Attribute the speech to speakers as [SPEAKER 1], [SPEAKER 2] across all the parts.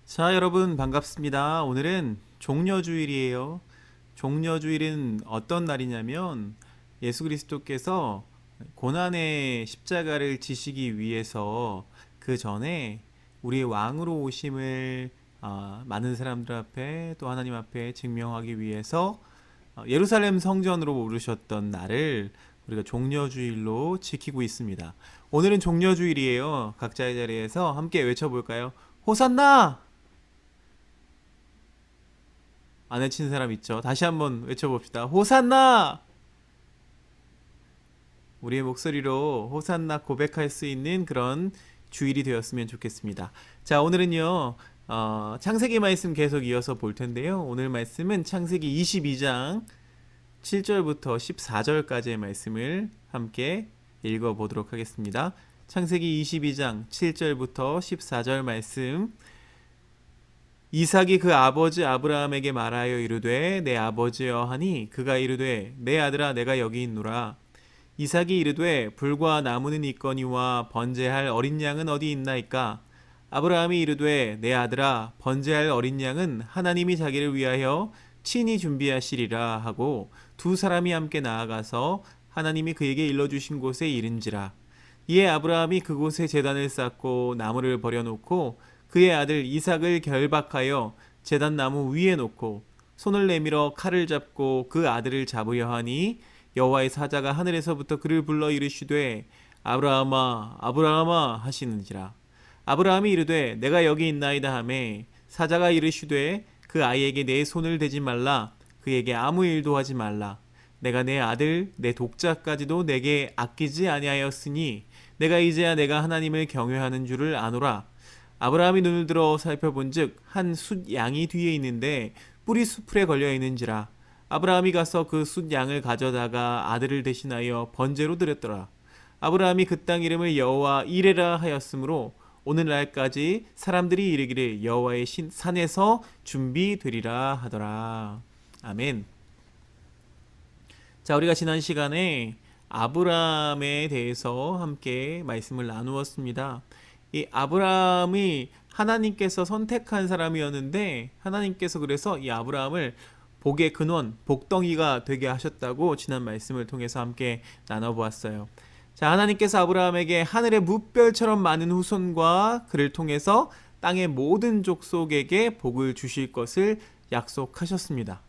[SPEAKER 1] 자, 여러분 반갑습니다. 오늘은 종려주일이에요. 종려주일은 어떤 날이냐면 예수 그리스도께서 고난의 십자가를 지시기 위해서 그 전에 우리의 왕으로 오심을 많은 사람들 앞에 또 하나님 앞에 증명하기 위해서 예루살렘 성전으로 오르셨던 날을 우리가 종려주일로 지키고 있습니다. 오늘은 종려주일이에요. 각자의 자리에서 함께 외쳐볼까요? 호산나! 안 외친 사람 있죠? 다시 한번 외쳐봅시다. 호산나! 우리의 목소리로 호산나 고백할 수 있는 그런 주일이 되었으면 좋겠습니다. 자, 오늘은요, 창세기 말씀 계속 이어서 볼 텐데요. 오늘 말씀은 창세기 22장 7절부터 14절까지의 말씀을 함께 읽어보도록 하겠습니다. 창세기 22장 7절부터 14절 말씀. 이삭이 그 아버지 아브라함에게 말하여 이르되 내 아버지여 하니 그가 이르되 내 아들아 내가 여기 있노라. 이삭이 이르되 불과 나무는 있거니와 번제할 어린 양은 어디 있나이까. 아브라함이 이르되 내 아들아 번제할 어린 양은 하나님이 자기를 위하여 친히 준비하시리라 하고 두 사람이 함께 나아가서 하나님이 그에게 일러주신 곳에 이른지라. 이에 아브라함이 그곳에 제단을 쌓고 나무를 버려놓고 그의 아들 이삭을 결박하여 제단 나무 위에 놓고 손을 내밀어 칼을 잡고 그 아들을 잡으려 하니 여호와의 사자가 하늘에서부터 그를 불러 이르시되 아브라함아 아브라함아 하시는지라. 아브라함이 이르되 내가 여기 있나이다 하매 사자가 이르시되 그 아이에게 내 손을 대지 말라. 그에게 아무 일도 하지 말라. 내가 내 아들 내 독자까지도 내게 아끼지 아니하였으니 내가 이제야 내가 하나님을 경외하는 줄을 아노라. 아브라함이 눈을 들어 살펴본즉 한 숫 양이 뒤에 있는데 뿔이 수풀에 걸려 있는지라. 아브라함이 가서 그 숫 양을 가져다가 아들을 대신하여 번제로 드렸더라. 아브라함이 그 땅 이름을 여호와 이레라 하였으므로 오늘날까지 사람들이 이르기를 여호와의 산에서 준비되리라 하더라. 아멘. 자, 우리가 지난 시간에 아브라함에 대해서 함께 말씀을 나누었습니다. 이 아브라함이 하나님께서 선택한 사람이었는데 하나님께서 그래서 이 아브라함을 복의 근원, 복덩이가 되게 하셨다고 지난 말씀을 통해서 함께 나눠보았어요. 자, 하나님께서 아브라함에게 하늘의 무별처럼 많은 후손과 그를 통해서 땅의 모든 족속에게 복을 주실 것을 약속하셨습니다.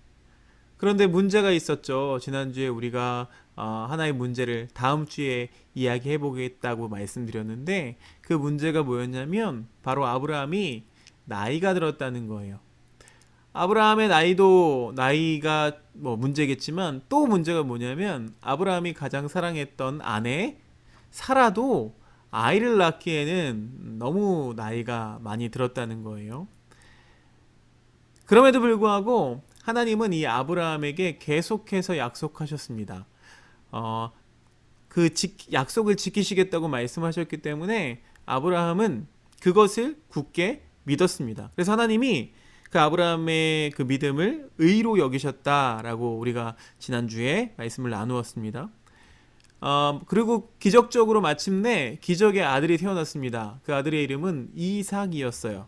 [SPEAKER 1] 그런데 문제가 있었죠. 지난주에 우리가 하나의 문제를 다음 주에 이야기해 보겠다고 말씀드렸는데 그 문제가 뭐였냐면 바로 아브라함이 나이가 들었다는 거예요. 아브라함의 나이가 뭐 문제겠지만 또 문제가 뭐냐면 아브라함이 가장 사랑했던 아내 사라도 아이를 낳기에는 너무 나이가 많이 들었다는 거예요. 그럼에도 불구하고 하나님은 이 아브라함에게 계속해서 약속하셨습니다. 약속을 지키시겠다고 말씀하셨기 때문에 아브라함은 그것을 굳게 믿었습니다. 그래서 하나님이 그 아브라함의 그 믿음을 의로 여기셨다라고 우리가 지난주에 말씀을 나누었습니다. 그리고 기적적으로 마침내 기적의 아들이 태어났습니다. 그 아들의 이름은 이삭이었어요.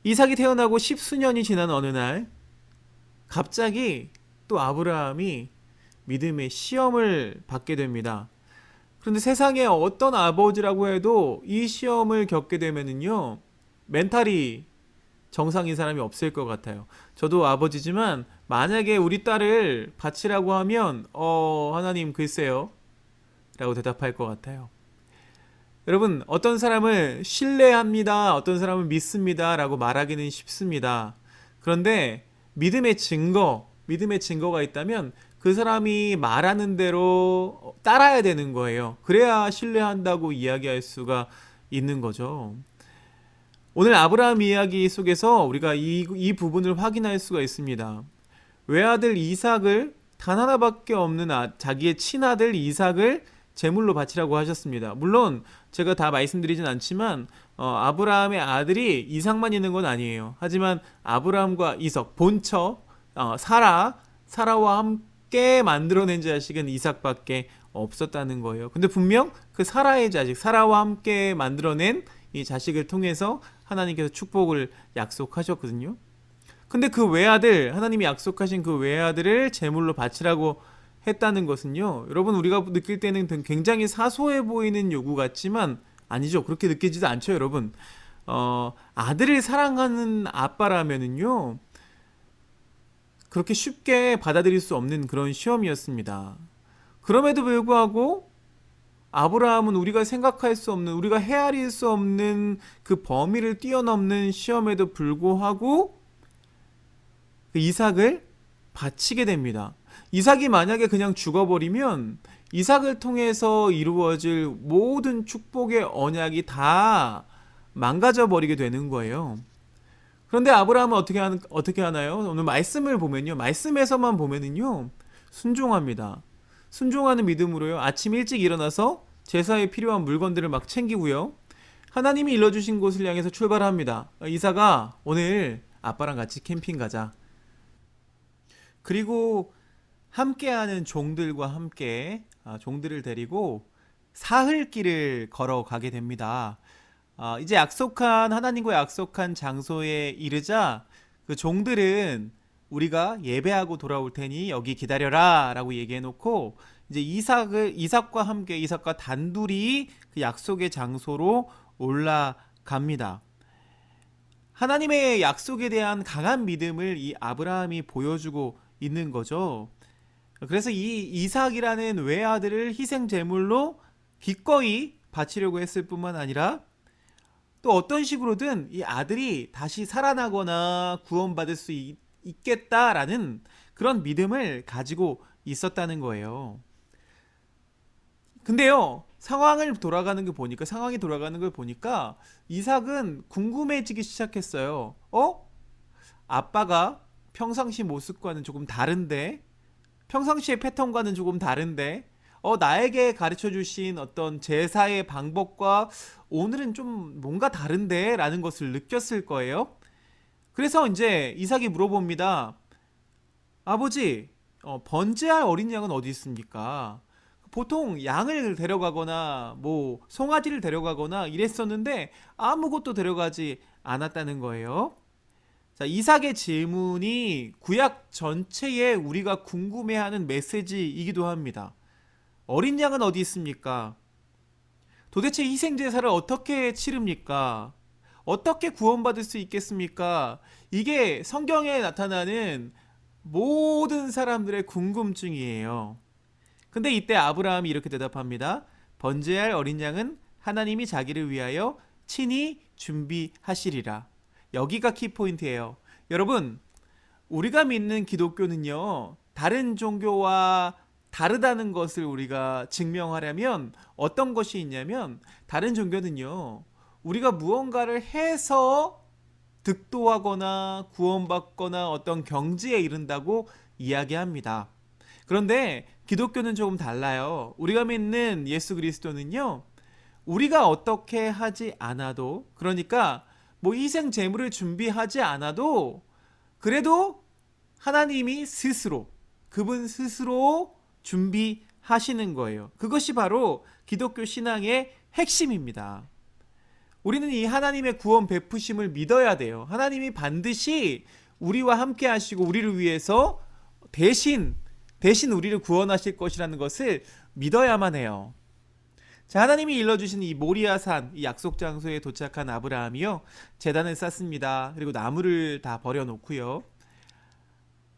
[SPEAKER 1] 이삭이 태어나고 십수년이 지난 어느 날 갑자기 또 아브라함이 믿음의 시험을 받게 됩니다. 그런데 세상에 어떤 아버지라고 해도 이 시험을 겪게 되면은요 멘탈이 정상인 사람이 없을 것 같아요. 저도 아버지지만 만약에 우리 딸을 바치라고 하면 하나님 글쎄요 라고 대답할 것 같아요. 여러분, 어떤 사람을 신뢰합니다, 어떤 사람을 믿습니다 라고 말하기는 쉽습니다. 그런데 믿음의 증거가 있다면 그 사람이 말하는 대로 따라야 되는 거예요. 그래야 신뢰한다고 이야기할 수가 있는 거죠. 오늘 아브라함 이야기 속에서 우리가 이 부분을 확인할 수가 있습니다. 외아들 이삭을 단 하나밖에 없는 자기의 친아들 이삭을 제물로 바치라고 하셨습니다. 물론 제가 다 말씀드리진 않지만 아브라함의 아들이 이삭만 있는 건 아니에요. 하지만 아브라함과 이삭 본처 사라와 함께 만들어낸 자식은 이삭밖에 없었다는 거예요. 근데 분명 그 사라의 자식 사라와 함께 만들어낸 이 자식을 통해서 하나님께서 축복을 약속하셨거든요. 근데 그 외아들, 하나님이 약속하신 그 외아들을 제물로 바치라고 했다는 것은요, 여러분 우리가 느낄 때는 굉장히 사소해 보이는 요구 같지만 아니죠. 그렇게 느끼지도 않죠, 여러분. 아들을 사랑하는 아빠라면은요, 그렇게 쉽게 받아들일 수 없는 그런 시험이었습니다. 그럼에도 불구하고 아브라함은 우리가 생각할 수 없는, 우리가 헤아릴 수 없는 그 범위를 뛰어넘는 시험에도 불구하고 그 이삭을 바치게 됩니다. 이삭이 만약에 그냥 죽어버리면 이삭을 통해서 이루어질 모든 축복의 언약이 다 망가져 버리게 되는 거예요. 그런데 아브라함은 어떻게 하나요? 오늘 말씀을 보면요, 말씀에서만 보면은요, 순종합니다. 순종하는 믿음으로요, 아침 일찍 일어나서 제사에 필요한 물건들을 막 챙기고요, 하나님이 일러주신 곳을 향해서 출발합니다. 이삭아, 오늘 아빠랑 같이 캠핑 가자. 그리고 함께하는 종들과 함께 종들을 데리고 사흘길을 걸어가게 됩니다. 이제 하나님과 약속한 장소에 이르자 그 종들은 우리가 예배하고 돌아올 테니 여기 기다려라 라고 얘기해 놓고, 이제 이삭과 단둘이 그 약속의 장소로 올라갑니다. 하나님의 약속에 대한 강한 믿음을 이 아브라함이 보여주고 있는 거죠. 그래서 이 이삭이라는 외아들을 희생 제물로 기꺼이 바치려고 했을 뿐만 아니라 또 어떤 식으로든 이 아들이 다시 살아나거나 구원받을 수 있겠다라는 그런 믿음을 가지고 있었다는 거예요. 근데요, 상황이 돌아가는 걸 보니까 이삭은 궁금해지기 시작했어요. 아빠가 평상시 모습과는 조금 다른데, 평상시의 패턴과는 조금 다른데, 나에게 가르쳐 주신 어떤 제사의 방법과 오늘은 좀 뭔가 다른데 라는 것을 느꼈을 거예요. 그래서 이제 이삭이 물어봅니다. 아버지, 번제할 어린 양은 어디 있습니까? 보통 양을 데려가거나 뭐 송아지를 데려가거나 이랬었는데 아무것도 데려가지 않았다는 거예요. 자, 이삭의 질문이 구약 전체에 우리가 궁금해하는 메시지이기도 합니다. 어린 양은 어디 있습니까? 도대체 희생제사를 어떻게 치릅니까? 어떻게 구원받을 수 있겠습니까? 이게 성경에 나타나는 모든 사람들의 궁금증이에요. 근데 이때 아브라함이 이렇게 대답합니다. 번제할 어린 양은 하나님이 자기를 위하여 친히 준비하시리라. 여기가 키포인트예요. 여러분, 우리가 믿는 기독교는요, 다른 종교와 다르다는 것을 우리가 증명하려면 어떤 것이 있냐면, 다른 종교는요, 우리가 무언가를 해서 득도하거나 구원받거나 어떤 경지에 이른다고 이야기합니다. 그런데 기독교는 조금 달라요. 우리가 믿는 예수 그리스도는요, 우리가 어떻게 하지 않아도, 그러니까 뭐 희생 제물을 준비하지 않아도 그래도 하나님이 그분 스스로 준비하시는 거예요. 그것이 바로 기독교 신앙의 핵심입니다. 우리는 이 하나님의 구원 베푸심을 믿어야 돼요. 하나님이 반드시 우리와 함께 하시고 우리를 위해서 대신 우리를 구원하실 것이라는 것을 믿어야만 해요. 자, 하나님이 일러주신 이 모리아산, 이 약속 장소에 도착한 아브라함이요, 제단을 쌓습니다. 그리고 나무를 다 버려놓고요,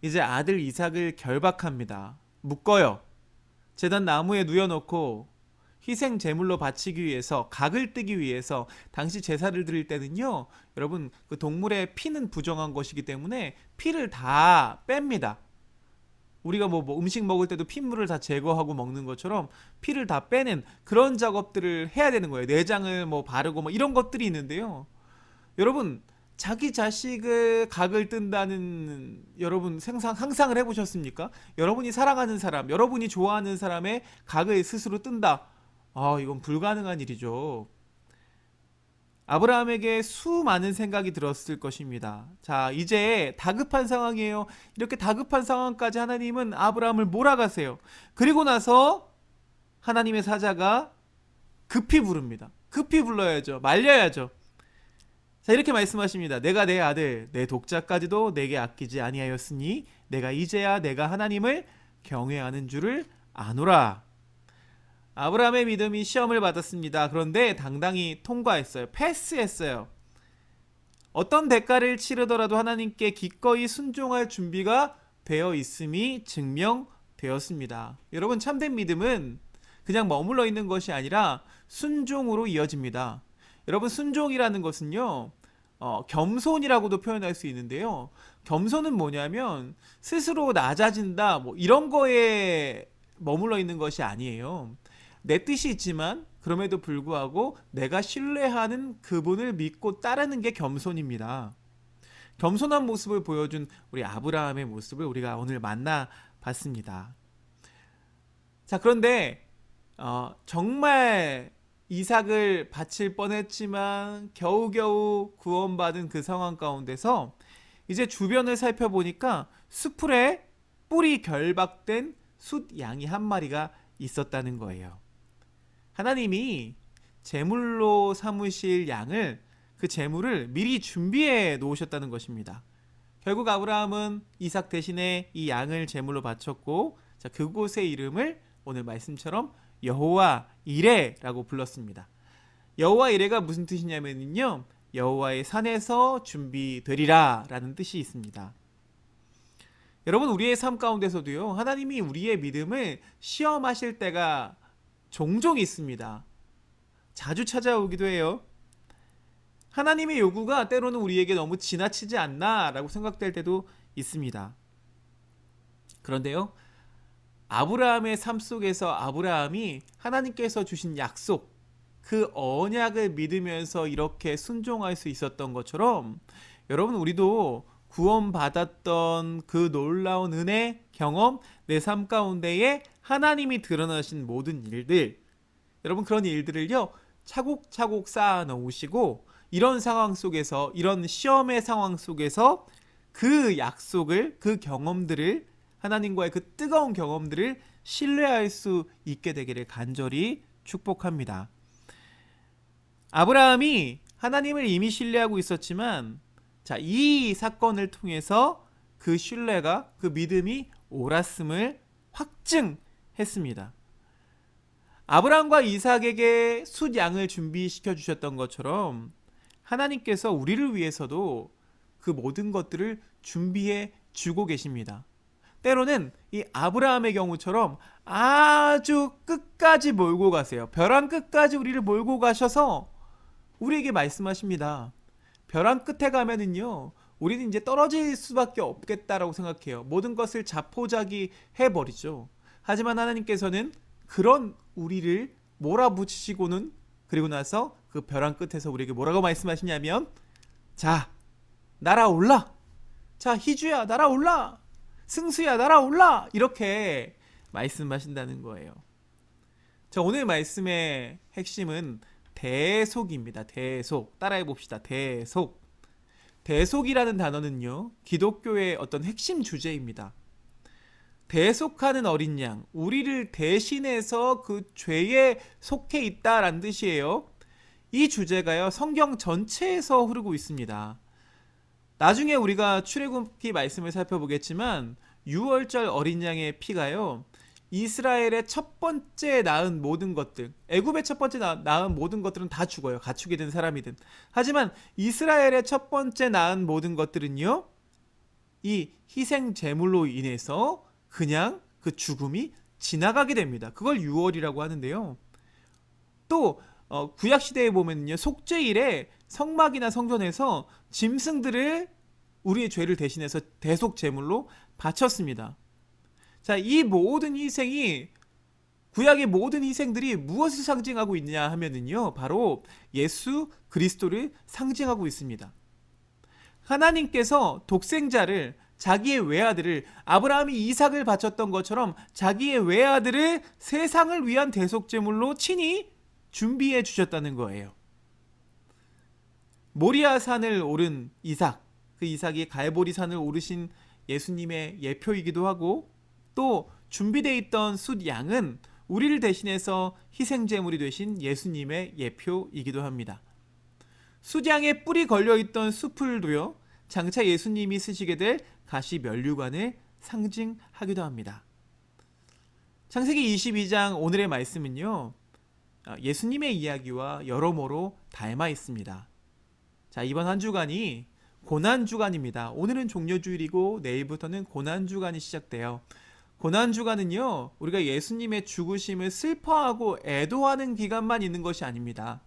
[SPEAKER 1] 이제 아들 이삭을 결박합니다. 묶어요. 제단 나무에 누워놓고 희생 제물로 바치기 위해서, 각을 뜨기 위해서, 당시 제사를 드릴 때는요, 여러분, 그 동물의 피는 부정한 것이기 때문에 피를 다 뺍니다. 우리가 뭐 음식 먹을 때도 핏물을 다 제거하고 먹는 것처럼 피를 다 빼는 그런 작업들을 해야 되는 거예요. 내장을 뭐 바르고 뭐 이런 것들이 있는데요. 여러분, 자기 자식을 각을 뜬다는, 여러분 상상을 해보셨습니까? 여러분이 사랑하는 사람, 여러분이 좋아하는 사람의 각을 스스로 뜬다. 이건 불가능한 일이죠. 아브라함에게 수많은 생각이 들었을 것입니다. 자, 이제 다급한 상황이에요. 이렇게 다급한 상황까지 하나님은 아브라함을 몰아가세요. 그리고 나서 하나님의 사자가 급히 부릅니다. 급히 불러야죠. 말려야죠. 자, 이렇게 말씀하십니다. 내가 내 아들 내 독자까지도 내게 아끼지 아니하였으니 내가 이제야 내가 하나님을 경외하는 줄을 아노라. 아브라함의 믿음이 시험을 받았습니다. 그런데 당당히 통과했어요. 패스했어요. 어떤 대가를 치르더라도 하나님께 기꺼이 순종할 준비가 되어 있음이 증명되었습니다. 여러분, 참된 믿음은 그냥 머물러 있는 것이 아니라 순종으로 이어집니다. 여러분, 순종이라는 것은요, 겸손이라고도 표현할 수 있는데요. 겸손은 뭐냐면 스스로 낮아진다, 뭐 이런 거에 머물러 있는 것이 아니에요. 내 뜻이 있지만 그럼에도 불구하고 내가 신뢰하는 그분을 믿고 따르는 게 겸손입니다. 겸손한 모습을 보여준 우리 아브라함의 모습을 우리가 오늘 만나봤습니다. 자, 그런데 정말 이삭을 바칠 뻔했지만 겨우겨우 구원받은 그 상황 가운데서 이제 주변을 살펴보니까 수풀에 뿔이 결박된 숫 양이 한 마리가 있었다는 거예요. 하나님이 제물로 삼으실 양을, 그 제물을 미리 준비해 놓으셨다는 것입니다. 결국 아브라함은 이삭 대신에 이 양을 제물로 바쳤고, 자, 그곳의 이름을 오늘 말씀처럼 여호와 이레라고 불렀습니다. 여호와 이레가 무슨 뜻이냐면요, 여호와의 산에서 준비되리라 라는 뜻이 있습니다. 여러분, 우리의 삶 가운데서도요, 하나님이 우리의 믿음을 시험하실 때가 종종 있습니다. 자주 찾아오기도 해요. 하나님의 요구가 때로는 우리에게 너무 지나치지 않나 라고 생각될 때도 있습니다. 그런데요, 아브라함의 삶 속에서 아브라함이 하나님께서 주신 약속, 그 언약을 믿으면서 이렇게 순종할 수 있었던 것처럼, 여러분, 우리도 구원받았던 그 놀라운 은혜, 경험, 내 삶 가운데에 하나님이 드러나신 모든 일들, 여러분, 그런 일들을요, 차곡차곡 쌓아 놓으시고, 이런 상황 속에서, 이런 시험의 상황 속에서 그 약속을, 그 경험들을, 하나님과의 그 뜨거운 경험들을 신뢰할 수 있게 되기를 간절히 축복합니다. 아브라함이 하나님을 이미 신뢰하고 있었지만, 자, 이 사건을 통해서 그 신뢰가, 그 믿음이 옳았음을 확증했습니다. 아브라함과 이삭에게 숫 양을 준비시켜 주셨던 것처럼 하나님께서 우리를 위해서도 그 모든 것들을 준비해 주고 계십니다. 때로는 이 아브라함의 경우처럼 아주 끝까지 몰고 가세요. 벼랑 끝까지 우리를 몰고 가셔서 우리에게 말씀하십니다. 벼랑 끝에 가면은요, 우리는 이제 떨어질 수밖에 없겠다라고 생각해요. 모든 것을 자포자기 해버리죠. 하지만 하나님께서는 그런 우리를 몰아붙이시고는, 그리고 나서 그 벼랑 끝에서 우리에게 뭐라고 말씀하시냐면, 자, 날아올라. 자, 희주야, 날아올라. 승수야, 날아올라. 이렇게 말씀하신다는 거예요. 자, 오늘 말씀의 핵심은 대속입니다. 대속. 따라해 봅시다. 대속. 대속이라는 단어는요, 기독교의 어떤 핵심 주제입니다. 대속하는 어린 양, 우리를 대신해서 그 죄에 속해 있다라는 뜻이에요. 이 주제가요, 성경 전체에서 흐르고 있습니다. 나중에 우리가 출애굽기 말씀을 살펴보겠지만, 유월절 어린 양의 피가요, 이스라엘의 첫 번째 낳은 모든 것들, 애굽의 첫 번째 낳은 모든 것들은 다 죽어요. 가축이든 사람이든. 하지만 이스라엘의 첫 번째 낳은 모든 것들은요, 이 희생 제물로 인해서 그냥 그 죽음이 지나가게 됩니다. 그걸 유월이라고 하는데요. 또 구약 시대에 보면요, 속죄일에 성막이나 성전에서 짐승들을 우리의 죄를 대신해서 대속 제물로 바쳤습니다. 자, 이 모든 희생이, 구약의 모든 희생들이 무엇을 상징하고 있냐 하면은요, 바로 예수 그리스도를 상징하고 있습니다. 하나님께서 독생자를, 자기의 외아들을, 아브라함이 이삭을 바쳤던 것처럼 자기의 외아들을 세상을 위한 대속제물로 친히 준비해 주셨다는 거예요. 모리아 산을 오른 이삭, 그 이삭이 갈보리 산을 오르신 예수님의 예표이기도 하고, 또 준비되어 있던 숫 양은 우리를 대신해서 희생제물이 되신 예수님의 예표이기도 합니다. 수장에 뿔이 걸려있던 수풀도요, 장차 예수님이 쓰시게 될 가시 면류관을 상징하기도 합니다. 창세기 22장 오늘의 말씀은요, 예수님의 이야기와 여러모로 닮아 있습니다. 자, 이번 한 주간이 고난주간입니다. 오늘은 종려주일이고 내일부터는 고난주간이 시작돼요. 고난주간은요, 우리가 예수님의 죽으심을 슬퍼하고 애도하는 기간만 있는 것이 아닙니다.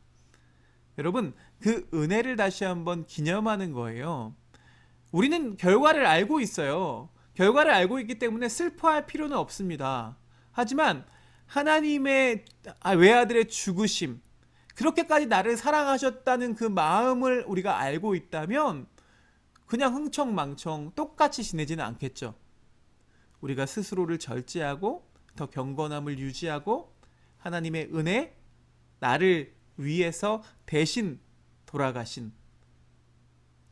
[SPEAKER 1] 여러분, 그 은혜를 다시 한번 기념하는 거예요. 우리는 결과를 알고 있어요. 결과를 알고 있기 때문에 슬퍼할 필요는 없습니다. 하지만 하나님의 외아들의 죽으심, 그렇게까지 나를 사랑하셨다는 그 마음을 우리가 알고 있다면 그냥 흥청망청 똑같이 지내지는 않겠죠. 우리가 스스로를 절제하고 더 경건함을 유지하고 하나님의 은혜, 나를 위해서 대신 돌아가신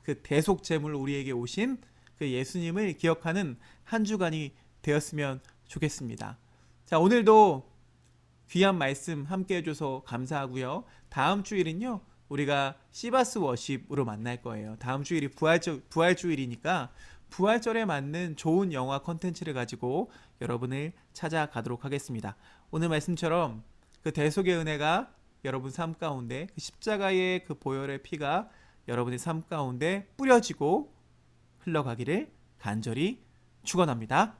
[SPEAKER 1] 그 대속제물 우리에게 오신 그 예수님을 기억하는 한 주간이 되었으면 좋겠습니다. 자, 오늘도 귀한 말씀 함께 해줘서 감사하고요. 다음 주일은요, 우리가 시바스 워십으로 만날 거예요. 다음 주일이 부활주일이니까 부활절에 맞는 좋은 영화 컨텐츠를 가지고 여러분을 찾아가도록 하겠습니다. 오늘 말씀처럼 그 대속의 은혜가 여러분 삶 가운데, 그 십자가의 그 보혈의 피가 여러분의 삶 가운데 뿌려지고 흘러가기를 간절히 축원합니다.